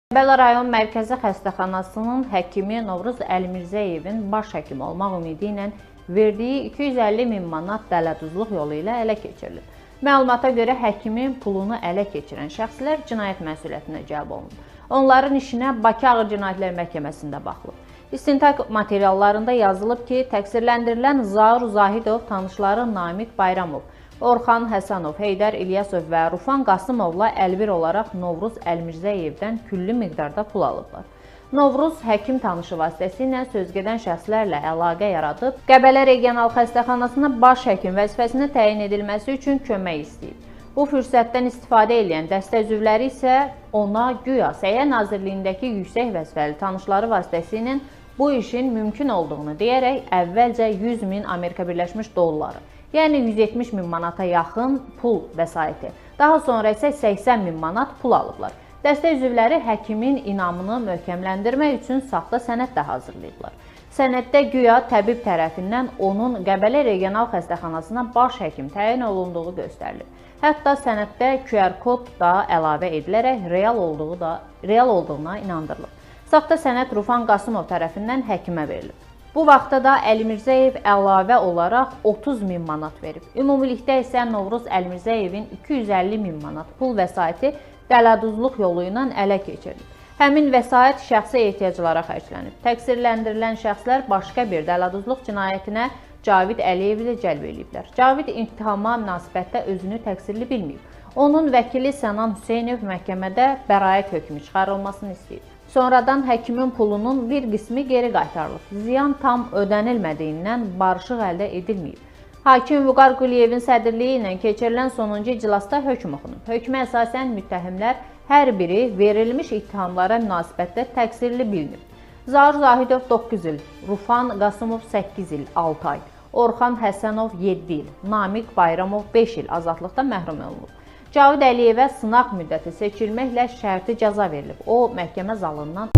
Qəbələ rayon mərkəzi xəstəxanasının həkimi Novruz Əlmirzəyevin baş həkim olmaq ümidi ilə verdiyi 250 min manat dələduzluq yolu ilə ələ keçirilib. Məlumata görə həkimin pulunu ələ keçirən şəxslər cinayət məsuliyyətinə cəlb olunub. Onların işinə Bakı Ağır Cinayətlər Məhkəməsində baxılıb. İstintaq materiallarında yazılıb ki, təqsirləndirilən Zaur Zahidov tanışları Namiq Bayramov, Orxan Həsənov, Heydər İlyasov və Rufan Qasımovla əlbir olaraq Novruz Əlmirzəyevdən külli miqdarda pul alıblar. Novruz həkim tanışı vasitəsilə sözgedən şəxslərlə əlaqə yaradıb, Qəbələ Regional Xəstəxanasına baş həkim vəzifəsinə təyin edilməsi üçün kömək istəyib. Bu fürsətdən istifadə edən dəstə üzvləri isə ona güya Səhiyyə Nazirliyindəki yüksək vəzifəli tanışları vasitəsilə bu işin mümkün olduğunu deyərək əvvəlcə 100 min Amerika Birləşmiş dolları, yəni 170 min manata yaxın pul vəsaiti, daha sonra isə 80 min manat pul alıblar. Dəstə üzvləri həkimin inamını möhkəmləndirmək üçün saxta sənəd də hazırlayıblar. Sənəddə güya təbib tərəfindən onun Qəbələ Regional Xəstəxanasına baş həkim təyin olunduğu göstərilib. Hətta sənəddə QR kod da əlavə edilərək real olduğuna inandırılıb. Saxta sənəd Rufan Qasımov tərəfindən həkimə verilib. Bu vaxtda da Əlmirzəyev əlavə olaraq 30 min manat verib. Ümumilikdə isə Novruz Əlmirzəyevin 250 min manat pul vəsaiti dələduzluq yolu ilə ələ keçirilib. Həmin vəsait şəxsi ehtiyaclara xərclənib. Təqsirləndirilən şəxslər başqa bir dələduzluq cinayətinə Cavid Əliyevi cəlb ediblər. Cavid ittihama münasibətdə özünü təqsirli bilməyib. Onun vəkili Sənan Hüseynov məhkəmədə bəraət hökmü çıxarılmasını istəyib. Sonradan həkimin pulunun bir qismi geri qaytarılıb. Ziyan tam ödənilmədiyindən barışıq əldə edilməyib. Hakim Vüqar Quliyevin sədrliyi ilə keçirilən sonuncu iclasda hökm oxunub. Hökmə əsasən müttəhimlər hər biri verilmiş ittihamlara münasibətdə təqsirli bilinib. Zaur Zahidov 9 il, Rufan Qasımov 8 il, 6 ay, Orxan Həsənov 7 il, Namiq Bayramov 5 il azadlıqdan məhrum olunub. Cavid Əliyevə sınaq müddəti seçilməklə şərti cəza verilib. O, məhkəmə zalından